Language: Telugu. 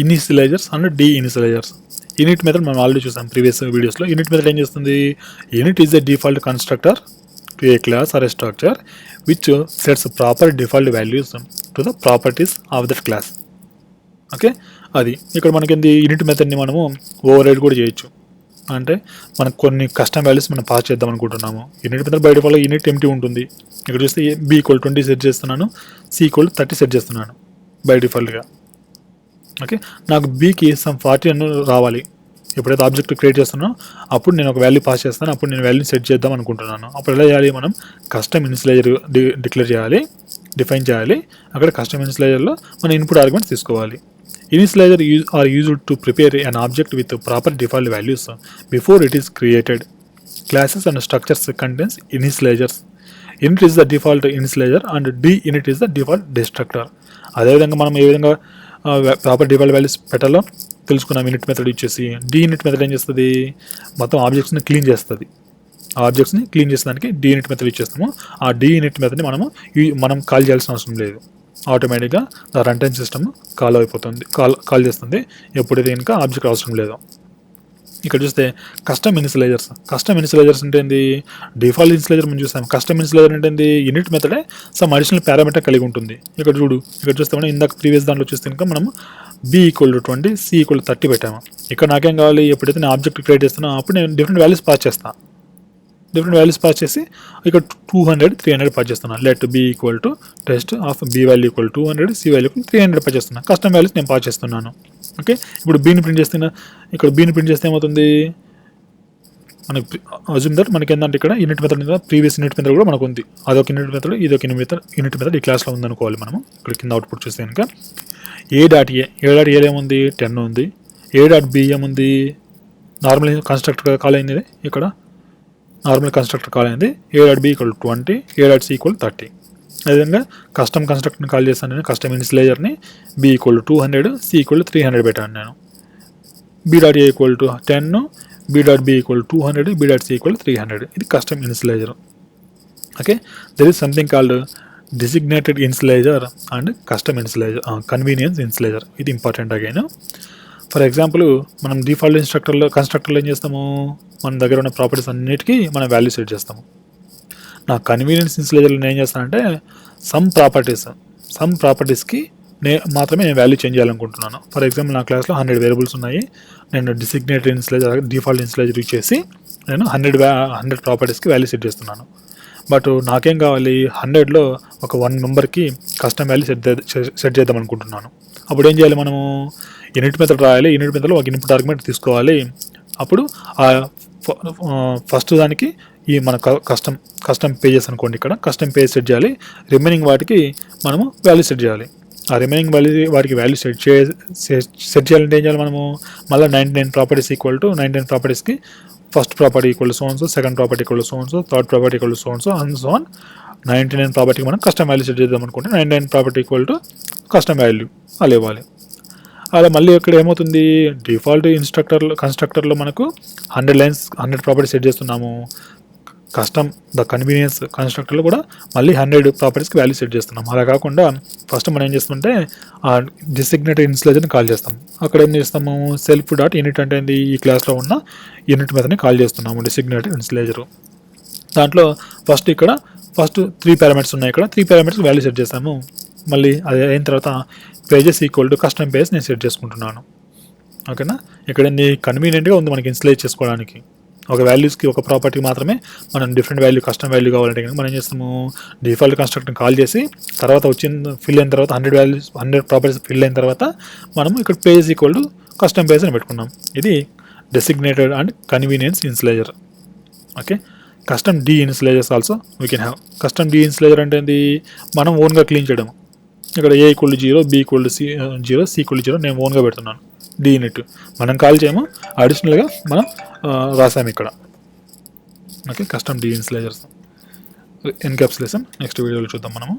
ఇనిషియలైజర్స్ అండ్ de-initializers. Init మెథడ్ మనం ఆల్రెడీ చూసాం ప్రీవియస్ వీడియోస్లో. యూనిట్ మెథడ్ ఏం చేస్తుంది? Init is the default constructor to a class or a structure which sets proper default values to the properties of that class. Okay, అది ఇక్కడ మనకి యూనిట్ మెథడ్ని మనము ఓవర్ రైడ్ కూడా చేయొచ్చు. అంటే మనకు కొన్ని కస్టమ్ వాల్యూస్ మనం పాస్ చేద్దాం అనుకుంటున్నాము. Unit method by default unit empty ఉంటుంది. ఇక్కడ చూస్తే b=20 సెట్ చేస్తున్నాను, c=30 సెట్ చేస్తున్నాను బై డిఫాల్ట్గా. ఓకే, నాకు బీకి సమ్ 40 అని రావాలి. ఎప్పుడైతే ఆబ్జెక్ట్ క్రియేట్ చేస్తున్నానో అప్పుడు నేను ఒక వాల్యూ పాస్ చేస్తాను. అప్పుడు నేను వాల్యూ సెట్ చేద్దాం అనుకుంటున్నాను. అప్పుడు ఎలా చేయాలి? మనం కస్టమ్ ఇనిషియలైజర్ డిక్లేర్ చేయాలి, డిఫైన్ చేయాలి. అక్కడ కస్టమ్ ఇనిషియలైజర్లో మన ఇన్పుట్ ఆర్గ్యుమెంట్స్ తీసుకోవాలి. Initializer are used to prepare an object with proper default values before it is created. Classes and structures contains initializers. Init is the default initializer and de-init is the default destructor. అదేవిధంగా మనం ఏ విధంగా ప్రాపర్ డిఫాల్ట్ వాల్యూస్ పెట్టాలో తెలుసుకున్నాం. యూనిట్ మెథడ్ ఇచ్చేసి de-init మెథడ్ ఏం చేస్తుంది? మొత్తం ఆబ్జెక్ట్స్ని క్లీన్ చేస్తుంది. ఆబ్జెక్ట్స్ని క్లీన్ చేసేదానికి de-init మెథడ్ ఇచ్చేస్తాము. ఆ de-init మెథడ్ని మనం కాల్ చేయాల్సిన అవసరం లేదు. ఆటోమేటిక్గా రన్ టైమ్ సిస్టమ్ కాల్ చేస్తుంది ఎప్పుడైతే ఇంకా ఆబ్జెక్ట్ అవసరం లేదు. ఇక్కడ చూస్తే కస్టమ్ ఇనిషియలైజర్స్ అంటే ఏంది? డిఫాల్ట్ ఇనిషియలైజర్ మనం చూస్తాం. కస్టమ్ ఇనిషియలైజర్ అంటే ఏంది? యూనిట్ మెథడే సమ్ అడిషనల్ పారామీటర్ కలిగి ఉంటుంది. ఇక్కడ చూస్తే మనం ఇందాక ప్రీవియస్ దాంట్లో చూస్తే ఇంకా మనం b=20 c=30 పెట్టాము. ఇక్కడ నాకేం కావాలి? ఎప్పుడైతే నేను ఆబ్జెక్ట్ క్రియేట్ చేస్తానో అప్పుడు నేను డిఫరెంట్ వాల్యూస్ పాస్ చేస్తాను. ఇక్కడ 200 300 పాస్ చేస్తున్నాను. Let b=test of b value 200 c value 300 pass చేస్తున్నాను. కస్టమ్ వాల్యూస్ నేను పాస్ చేస్తున్నాను. ఓకే, ఇప్పుడు బీని ప్రింట్ చేస్తున్నా. ఇక్కడ బీని ప్రింట్ చేస్తే ఏమవుతుంది? మనకి అజ్యూమ్ దట్ మనకి ఏంటంటే ఇక్కడ యూనిట్ మెథడ్ మీద ప్రీవియస్ యూనిట్ మెథడ్ కూడా మనకు ఉంది. అదొక యూనిట్ మెథడ్, ఇదొక యూనిట్ మెథడ్ ఈ క్లాస్లో ఉందనుకోవాలి. మనము ఇక్కడ కింద అవుట్పుట్ చూస్తే కనుక a.a ఏముంది? 10 ఉంది. a.b ఏముంది? నార్మల్ కన్స్ట్రక్టర్ కాల్ అయింది. ఇక్కడ నార్మల్ కన్స్ట్రక్టర్ కాల్ అయింది. a.b=20 a.c=30. అదేవిధంగా కస్టమ్ కన్స్ట్రక్టర్ని కాల్ చేస్తాను నేను. కస్టమ్ ఇనిషియలైజర్ని b=200 c=300 పెట్టాను నేను. b.a=10 b.b=200 b.c=300. ఇది custom initializer. Okay, there is something called designated initializer and custom initializer, convenience initializer. ఇది ఇంపార్టెంట్ అగైన్. ఫర్ ఎగ్జాంపుల్ మనం డిఫాల్ట్ కన్స్ట్రక్టర్లో ఏం చేస్తాము? మన దగ్గర ఉన్న ప్రాపర్టీస్ అన్నిటికీ మనం వాల్యూ సెట్ చేస్తాము. నా కన్వీనియన్స్ ఇనిషియలైజర్లో నేను ఏం చేస్తానంటే సమ్ ప్రాపర్టీస్కి మాత్రమే నేను వాల్యూ చేంజ్ చేయాలనుకుంటున్నాను. ఫర్ ఎగ్జాంపుల్ నా క్లాస్లో 100 వేరియబుల్స్ ఉన్నాయి. నేను డిసిగ్నేటెడ్ ఇనిషియలైజర్ డిఫాల్ట్ ఇనిషియలైజర్ ఇచ్చేసి నేను 100 ప్రాపర్టీస్కి వాల్యూ సెట్ చేస్తున్నాను. బట్ నాకేం కావాలి? 100లో ఒక 1 మెంబర్కి కస్టమ్ వాల్యూ సెట్ చేద్దాం అనుకుంటున్నాను. అప్పుడు ఏం చేయాలి? మనము యూనిట్ మెథడ్ రాయాలి. యూనిట్ మెథడ్లో ఒక ఇన్పుట్ ఆర్గ్యుమెంట్ తీసుకోవాలి. అప్పుడు ఫస్ట్ దానికి ఈ మన కస్టమ్ పేజెస్ అనుకోండి, ఇక్కడ కస్టమ్ పేజ్ సెట్ చేయాలి. రిమైనింగ్ వాటికి మనము వాల్యూ సెట్ చేయాలి. ఆ రిమైనింగ్ వాటికి వాల్యూ సెట్ చేయాలంటే ఏం చేయాలి? మనము మళ్ళీ 99 ప్రాపర్టీస్ = 99 ప్రాపర్టీస్కి first property =so, second property =so, third property =so and so on. 99 ప్రాపర్టీకి మనం కస్టమ్ వాల్యూ సెట్ చేద్దాం అనుకుంటే 99 ప్రాపర్టీ కస్టమ్ వాల్యూ అలా ఇవ్వాలి. అలా మళ్ళీ ఇక్కడ ఏమవుతుంది? డిఫాల్ట్ కన్స్ట్రక్టర్లో మనకు 100 ప్రాపర్టీస్ సెట్ చేస్తున్నాము. కన్వీనియన్స్ కన్స్ట్రక్టర్లో కూడా మళ్ళీ 100 ప్రాపర్టీస్కి వాల్యూ సెట్ చేస్తున్నాం. అలా కాకుండా ఫస్ట్ మనం ఏం చేస్తుంటే ఆ డిసిగ్నేటెడ్ ఇనిషియలైజర్ని కాల్ చేస్తాం. అక్కడ ఏం చేస్తాము? self.init అంటే ఏంది? ఈ క్లాస్లో ఉన్న యూనిట్ మెథడ్ని కాల్ చేస్తున్నాము, డిసిగ్నేటెడ్ ఇనిషియలైజర్. దాంట్లో ఫస్ట్ 3 పారామీటర్స్ ఉన్నాయి. ఇక్కడ 3 పారామీటర్స్ వాల్యూ సెట్ చేస్తాము. మళ్ళీ అది అయిన తర్వాత పేజెస్ కస్టమ్ పేజ్ నేను సెట్ చేసుకుంటున్నాను. ఓకేనా, ఇక్కడ కన్వీనియంట్గా ఉంది మనకి ఇన్స్టలైజ్ చేసుకోవడానికి. ఒక వాల్యూస్కి ఒక ప్రాపర్టీ మాత్రమే మనం డిఫరెంట్ వాల్యూ కస్టమ్ వాల్యూ కావాలంటే కనుక మనం ఏం చేస్తాము? డిఫాల్ట్ కన్స్ట్రక్టర్ని కాల్ చేసి తర్వాత ఫిల్ అయిన తర్వాత 100 ప్రాపర్టీస్ ఫిల్ అయిన తర్వాత మనము ఇక్కడ పేజ్ కస్టమ్ పేజ్ అని పెట్టుకున్నాం. ఇది designated and convenience initializer. Okay, custom de-initializers also we can have. Custom de-initializer అంటే ఏంది? మనం ఓన్గా క్లీన్ చేయడం. ఇక్కడ a=0 b=0 c=0 నేను ఓన్గా పెడుతున్నాను. de-init మనం కాల్ చేయము, అడిషనల్గా మనం రాసాము ఇక్కడ. Okay, custom de-initializers encapsulation next వీడియోలో చూద్దాం మనము.